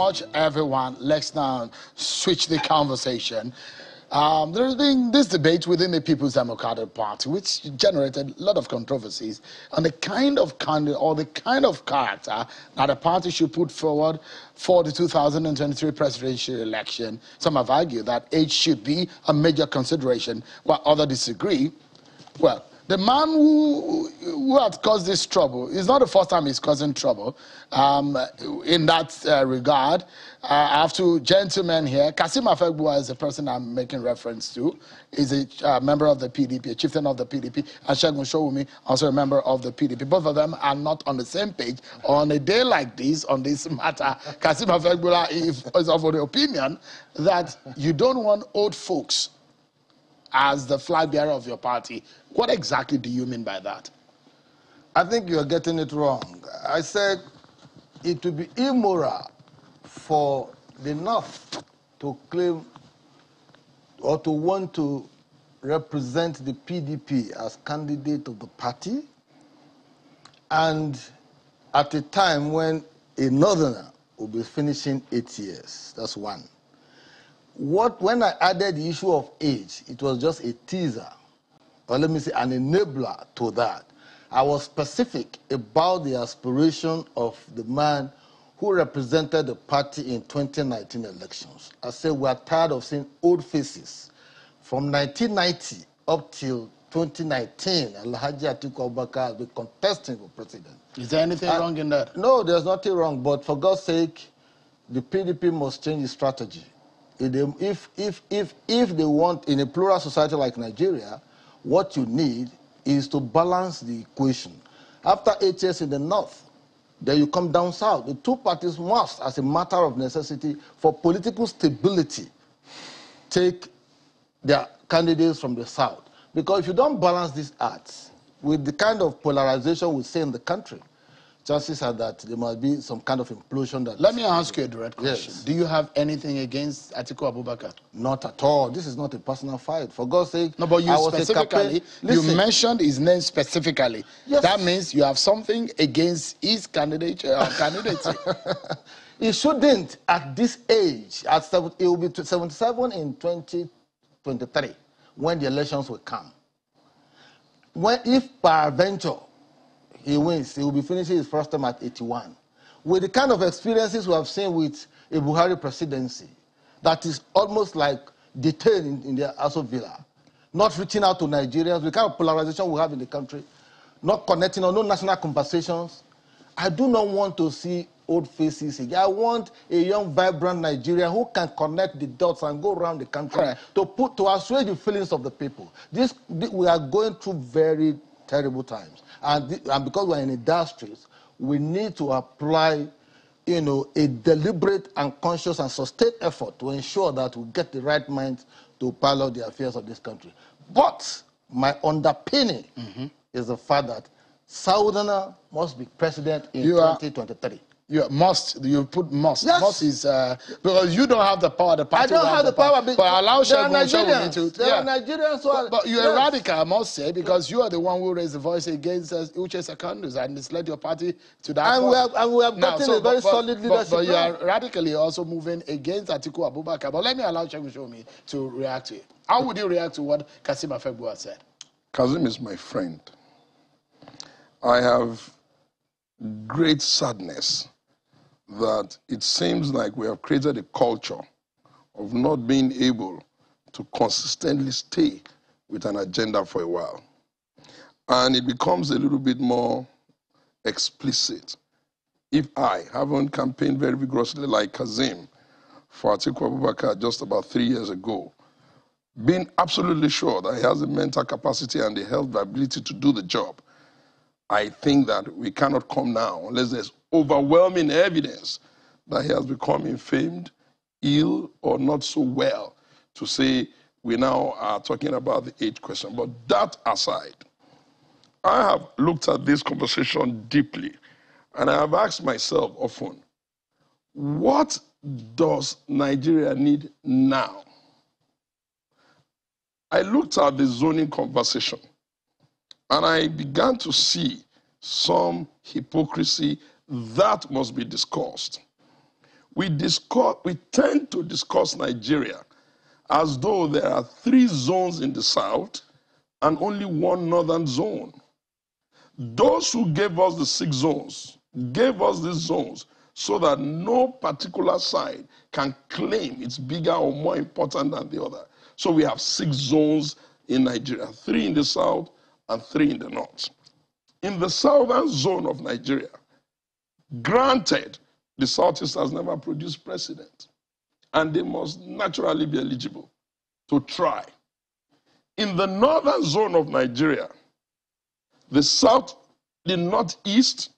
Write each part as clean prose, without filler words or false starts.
much, everyone. Let's now switch the conversation. There's been this debate within the People's Democratic Party, which generated a lot of controversies on the kind of candidate or the kind of character that the party should put forward for the 2023 presidential election. Some have argued that age should be a major consideration, while others disagree. Well, the man who had caused this trouble, it's not the first time he's causing trouble in that regard. I have two gentlemen here. Kasim Afegbua is the person I'm making reference to. He's a member of the PDP, a chieftain of the PDP. And Segun Showumi, also a member of the PDP. Both of them are not on the same page. On a day like this, on this matter, Kasim Afegbua is of the opinion that you don't want old folks as the flag bearer of your party. What exactly do you mean by that? I think you're getting it wrong. I said it would be immoral for the North to claim or to want to represent the PDP as candidate of the party, and at a time when a Northerner will be finishing 8 years. That's one. When I added the issue of age, it was just a teaser, or let me say an enabler to that. I was specific about the aspiration of the man who represented the party in 2019 elections. I said we are tired of seeing old faces. From 1990 up till 2019, Alhaji Atiku Abubakar has been contesting for president. Is there anything wrong in that? No, there's nothing wrong, but for God's sake, the PDP must change its strategy. If they want, in a plural society like Nigeria, what you need is to balance the equation. After 8 years in the North, then you come down south. The two parties must, as a matter of necessity, for political stability, take their candidates from the south. Because if you don't balance these arts with the kind of polarization we see in the country, chances are that there must be some kind of implosion. Let me ask you a direct question. Yes. Do you have anything against Atiku Abubakar? Not at all. This is not a personal fight. For God's sake. No, but you specifically, you mentioned his name specifically. Yes. That means you have something against his candidacy. He shouldn't at this age. It will be 77 in 2023 when the elections will come. If peradventure he wins, he will be finishing his first term at 81. With the kind of experiences we have seen with a Buhari presidency, that is almost like detained in their Aso Villa, not reaching out to Nigerians, the kind of polarization we have in the country, not connecting on no national conversations. I do not want to see old faces again. I want a young, vibrant Nigerian who can connect the dots and go around the country to assuage the feelings of the people. We are going through very terrible times. And because we're in industries, we need to apply, a deliberate and conscious and sustained effort to ensure that we get the right minds to pilot the affairs of this country. But my underpinning is the fact that Southerner must be president in 2023. You put must. Yes. Must is because you don't have the power. The party I don't have the power. But allow Nigerians. There are Nigerians who are. But you're a radical, I must say, because you are the one who raised the voice against Uche Secondus and misled your party to that. And we have gotten a very solid leadership. But you are radically also moving against Atiku Abubakar. But let me allow Segun Showumi to react to it. How would you react to what Kasim Afegbua said? Kasim is my friend. I have great sadness that it seems like we have created a culture of not being able to consistently stay with an agenda for a while. And it becomes a little bit more explicit if I haven't campaigned very vigorously like Kazim for Atiku Abubakar just about 3 years ago, being absolutely sure that he has the mental capacity and the health ability to do the job. I think that we cannot come now unless there's overwhelming evidence that he has become inflamed, ill, or not so well to say we now are talking about the age question. But that aside, I have looked at this conversation deeply, and I have asked myself often, what does Nigeria need now? I looked at the zoning conversation, and I began to see some hypocrisy that must be discussed. we tend to discuss Nigeria as though there are 3 zones in the south and only 1 northern zone. Those who gave us the 6 zones gave us these zones so that no particular side can claim it's bigger or more important than the other. So we have 6 zones in Nigeria, 3 in the south and 3 in the north. In the southern zone of Nigeria, granted, the Southeast has never produced president, and they must naturally be eligible to try. In the northern zone of Nigeria, the south, the northeast,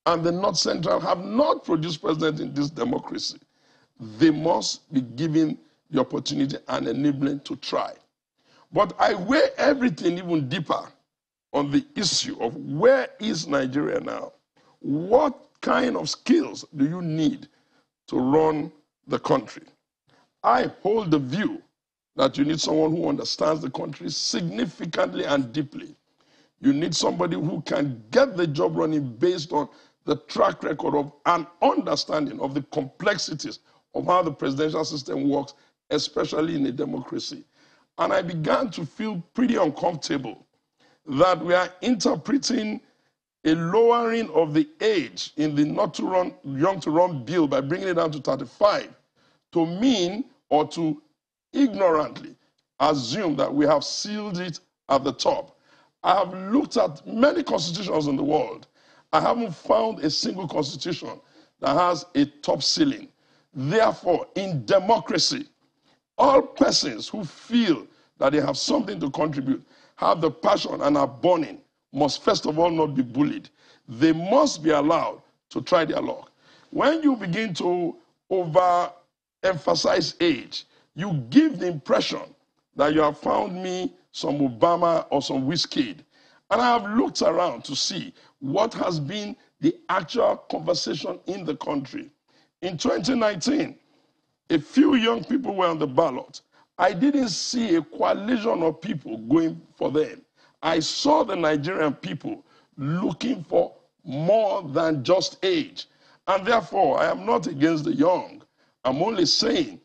and the north central have not produced president in this democracy. They must be given the opportunity and enabling to try. But I weigh everything even deeper on the issue of where is Nigeria now? What kind of skills do you need to run the country? I hold the view that you need someone who understands the country significantly and deeply. You need somebody who can get the job running based on the track record of an understanding of the complexities of how the presidential system works, especially in a democracy. And I began to feel pretty uncomfortable that we are interpreting a lowering of the age in the not too young to run bill by bringing it down to 35 to mean or to ignorantly assume that we have sealed it at the top. I have looked at many constitutions in the world. I haven't found a single constitution that has a top ceiling. Therefore, in democracy, all persons who feel that they have something to contribute, have the passion and are burning, must first of all not be bullied. They must be allowed to try their luck. When you begin to overemphasize age, you give the impression that you have found me some Obama or some Wizkid. And I have looked around to see what has been the actual conversation in the country. In 2019, a few young people were on the ballot. I didn't see a coalition of people going for them. I saw the Nigerian people looking for more than just age. And therefore, I am not against the young. I'm only saying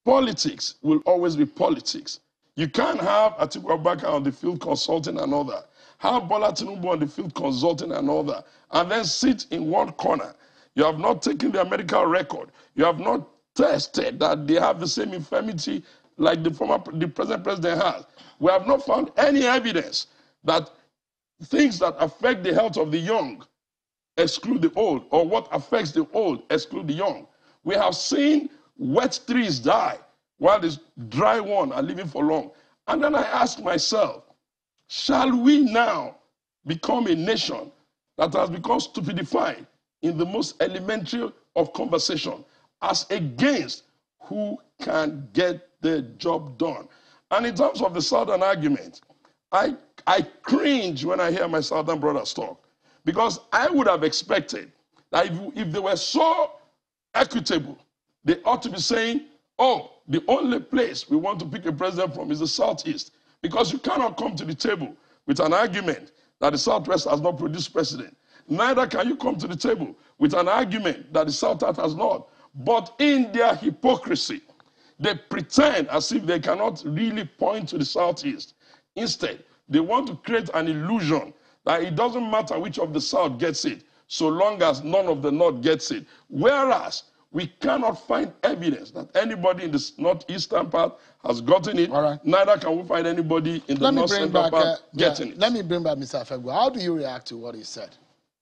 politics will always be politics. You can't have Atiku Abubakar on the field consulting another, have Bola Tinubu on the field consulting another, and then sit in one corner. You have not taken their medical record. You have not tested that they have the same infirmity like the present president has. We have not found any evidence that things that affect the health of the young exclude the old, or what affects the old exclude the young. We have seen wet trees die while the dry ones are living for long. And then I ask myself, shall we now become a nation that has become stupidified in the most elementary of conversation as against who can get the job done? And in terms of the Southern argument, I cringe when I hear my Southern brothers talk, because I would have expected that if they were so equitable, they ought to be saying, oh, the only place we want to pick a president from is the Southeast, because you cannot come to the table with an argument that the Southwest has not produced president. Neither can you come to the table with an argument that the Southwest has not. But in their hypocrisy, they pretend as if they cannot really point to the Southeast. Instead, they want to create an illusion that it doesn't matter which of the South gets it, so long as none of the North gets it. Whereas, we cannot find evidence that anybody in the northeastern part has gotten it. All right. Neither can we find anybody in the north-central part getting it. Let me bring back Mr. Afegwa. How do you react to what he said?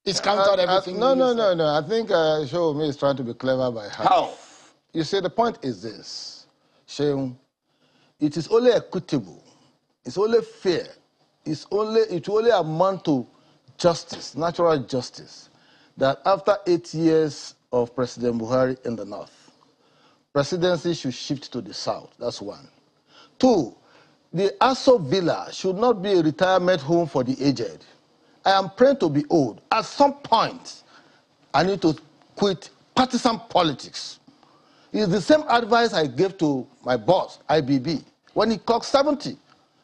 It's countered everything. No. I think Sheung is trying to be clever by half. How? You see, the point is this, Sheung, it is only equitable, it's only fair, it only amount to justice, natural justice, that after 8 years of President Buhari in the north, presidency should shift to the south. That's one. Two, the Aso Villa should not be a retirement home for the aged. I am praying to be old. At some point, I need to quit partisan politics. It's the same advice I gave to my boss, IBB. When he clocked 70,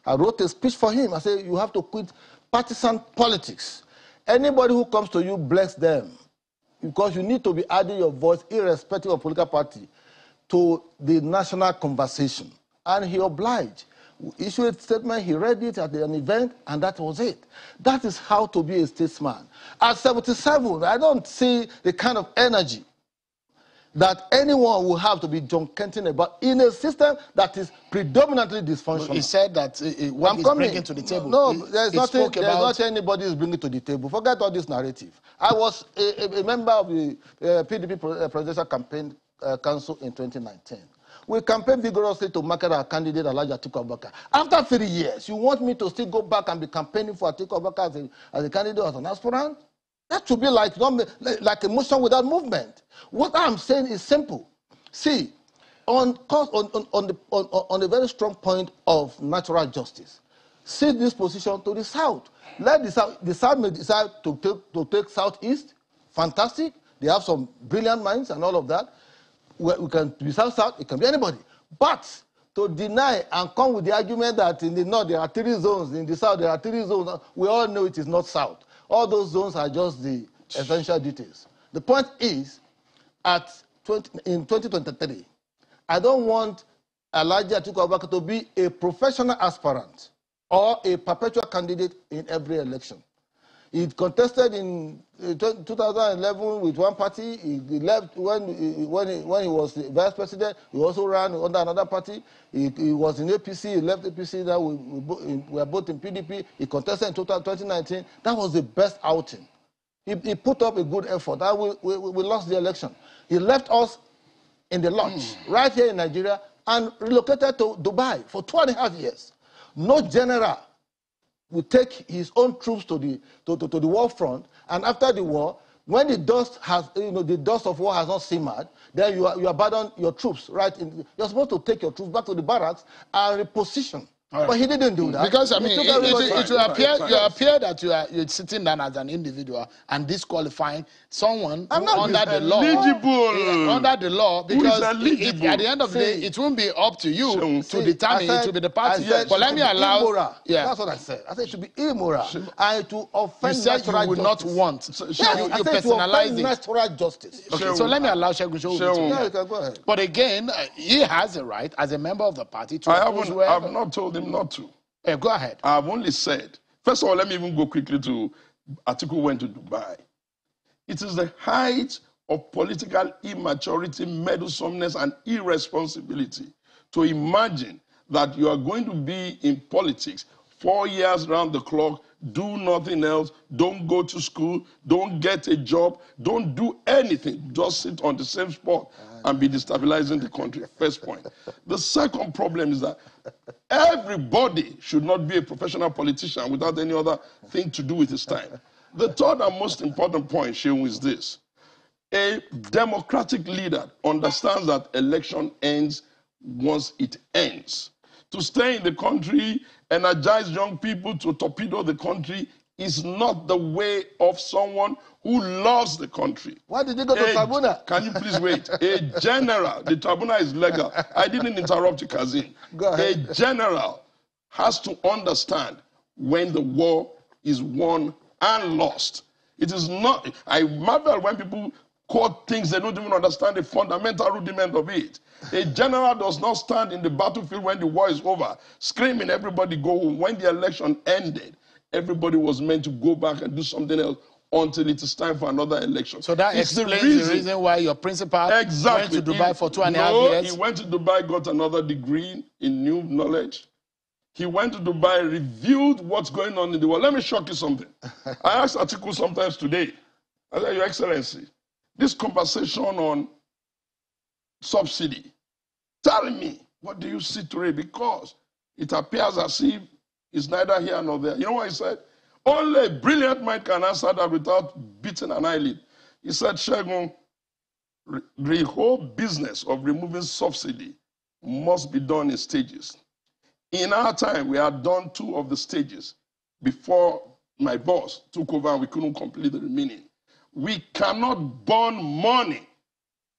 I wrote a speech for him. I said, you have to quit partisan politics. Anybody who comes to you, bless them. because you need to be adding your voice, irrespective of political party, to the national conversation. And he obliged. We issued a statement, he read it at an event, and that was it. That is how to be a statesman. At 77, I don't see the kind of energy that anyone will have to be John Kenton about in a system that is predominantly dysfunctional. He said that what he's bringing to the table. No, there's not anybody is bringing to the table. Forget all this narrative. I was a member of the PDP Presidential Campaign Council in 2019. We campaigned vigorously to market our candidate, Atiku Abubakar. After 3 years, you want me to still go back and be campaigning for Atiku Abubakar as a candidate, as an aspirant? That should be like a motion without movement. What I'm saying is simple. See, on the very strong point of natural justice, see this position to the South. Let the South may decide to take Southeast. Fantastic. They have some brilliant minds and all of that. We can be South, it can be anybody. But to deny and come with the argument that in the North there are 3 zones, in the South there are 3 zones, we all know it is not South. All those zones are just the essential details. The point is, in 2023, I don't want Atiku Abubakar to be a professional aspirant or a perpetual candidate in every election. He contested in 2011 with one party. He left when he was the vice president. He also ran under another party. He was in APC. He left APC. Now we are both in PDP. He contested in 2019. That was the best outing. He put up a good effort. We lost the election. He left us in the lurch right here in Nigeria and relocated to Dubai for 2.5 years. No general will take his own troops to the war front, and after the war, when the dust of war has not simmered, then you abandon your troops. You're supposed to take your troops back to the barracks and reposition. Right. But he didn't do that. Because I mean, it will appear that you're sitting down as an individual and disqualifying someone under the law. Under the law, because at the end of the day, it won't be up to you to determine. It will be the party. But let me allow. Immoral. Yeah, that's what I said. I said it should be immoral and to offend. You said you would not want. You personalize it. Natural justice. Okay, so let me allow Shegun Show. Yeah, you can go ahead. But again, he has a right as a member of the party to. I've not told him not to. Go ahead. I've only said, first of all, let me even go quickly to Atiku went to Dubai. It is the height of political immaturity, meddlesomeness, and irresponsibility to imagine that you are going to be in politics 4 years round the clock, do nothing else, don't go to school, don't get a job, don't do anything, just sit on the same spot and be destabilizing the country. First point. The second problem is that everybody should not be a professional politician without any other thing to do with his time. The third and most important point, Sheung, is this. A democratic leader understands that election ends once it ends. To stay in the country, energize young people to torpedo the country is not the way of someone who loves the country. Why did you go to tribunal? Can you please wait? A general, the tribunal is legal. I didn't interrupt you, Kazim. Go ahead. A general has to understand when the war is won and lost. It is not, I marvel when people quote things they don't even understand the fundamental rudiment of it. A general does not stand in the battlefield when the war is over, screaming, everybody go home. When the election ended, everybody was meant to go back and do something else until it is time for another election. So that explains the reason why your principal went to Dubai for 2.5 years? He went to Dubai, got another degree in new knowledge. He went to Dubai, reviewed what's going on in the world. Let me shock you something. I asked Atiku sometimes today, I said, Your Excellency, this conversation on subsidy, tell me, what do you see today? Because it appears as if it's neither here nor there. You know what he said? Only a brilliant mind can answer that without beating an eyelid. He said, Shegun, the whole business of removing subsidy must be done in stages. In our time, we had done 2 of the stages before my boss took over and we couldn't complete the remaining. We cannot burn money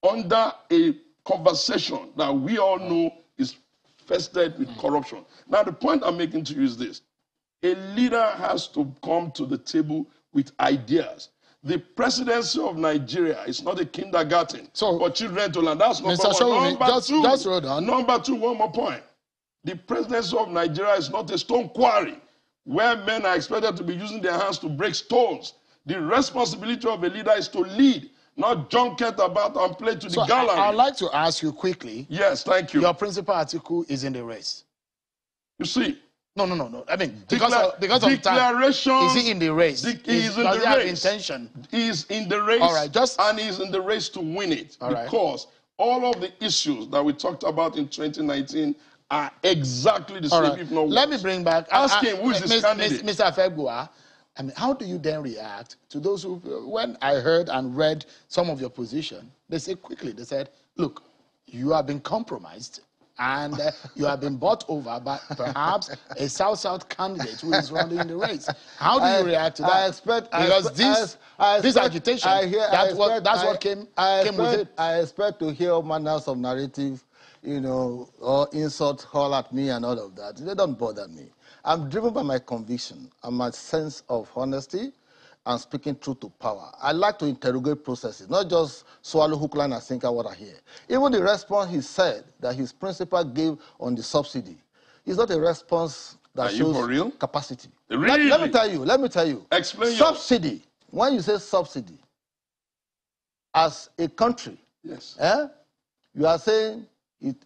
under a conversation that we all know is infested with corruption. Now, the point I'm making to you is this. A leader has to come to the table with ideas. The presidency of Nigeria is not a kindergarten for children to learn. That's number Mr. one. Showumi, just hold on. Number two, one more point. The presidency of Nigeria is not a stone quarry where men are expected to be using their hands to break stones. The responsibility of a leader is to lead, not junket about and play to the gallery. I'd like to ask you quickly. Yes, thank you. Your principal Atiku is in the race. You see? No. I mean, because of time. Is he in the race? He's in the race. Have intention? He's in the race. All right, and he's in the race to win it. Because all of the issues that we talked about in 2019 are exactly the same, if not worse. Let me bring back... Ask him, who is his candidate? Mr. Afegua, I mean, how do you then react to those who... When I heard and read some of your position, they said quickly, they said, look, you have been compromised and you have been bought over by perhaps a South-South candidate who is running the race. How do you react to that? Because this agitation, that's what came with it. I expect to hear all manners of narrative, you know, or insult, howl at me and all of that. They don't bother me. I'm driven by my conviction and my sense of honesty and speaking truth to power. I like to interrogate processes, not just swallow hook, line, and sinker what I hear. Even the response he said that his principal gave on the subsidy is not a response that shows capacity. Really? Let me tell you. Explain. Subsidy. When you say subsidy, as a country, yes, you are saying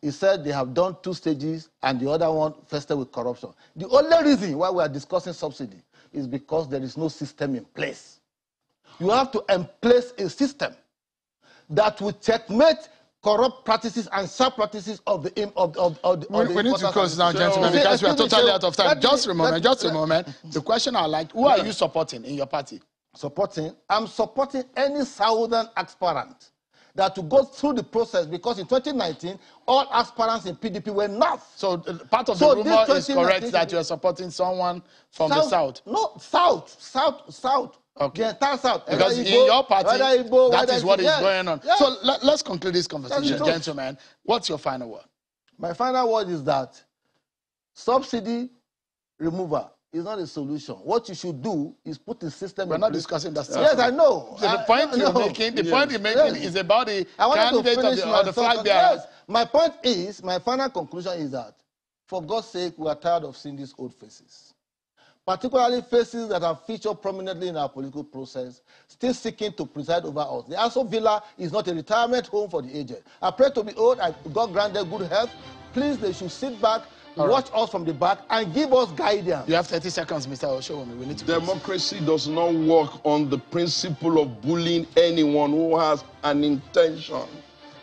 he said they have done 2 stages and the other one fested with corruption. The only reason why we are discussing subsidy is because there is no system in place. You have to place a system that will checkmate corrupt practices and sub-practices of the... We need to close now, gentlemen, because we are totally out of time. Just a moment. The question I like, who are you supporting in your party? I'm supporting any southern aspirant that to go through the process, because in 2019, all aspirants in PDP were north. So part of the rumor is correct that you are supporting someone from the south? No, south. Okay. The entire south. Because in your party, that is what is going on. Yeah. So let's conclude this conversation, gentlemen. What's your final word? My final word is that subsidy removal is not a solution. What you should do is put the system. We're not discussing that. Yes, I know. So the point you're making is about the candidate of the flag bearers. Yes. My point is, my final conclusion is that, for God's sake, we are tired of seeing these old faces. Particularly faces that have featured prominently in our political process, still seeking to preside over us. The Aso Villa is not a retirement home for the aged. I pray to be old, God grant them good health. Please, they should sit back, watch us from the back, and give us guidance. You have 30 seconds, Mr. Oshowumi. We need to Democracy does not work on the principle of bullying anyone who has an intention.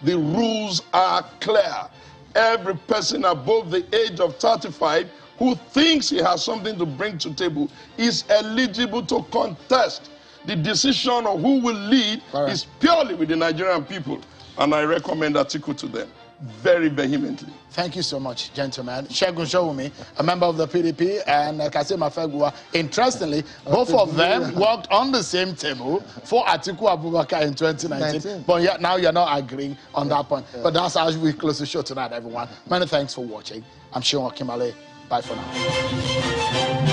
The rules are clear. Every person above the age of 35 who thinks he has something to bring to the table is eligible to contest. The decision of who will lead is purely with the Nigerian people. And I recommend Atiku to them very vehemently. Thank you so much, gentlemen. Segun Showumi, a member of the PDP, and Kasim Afegua. Interestingly, both of them worked on the same table for Atiku Abubakar in 2019. But now you're not agreeing on that point. But that's how we close the show tonight, everyone. Many thanks for watching. I'm Sean Kimale. Bye for now.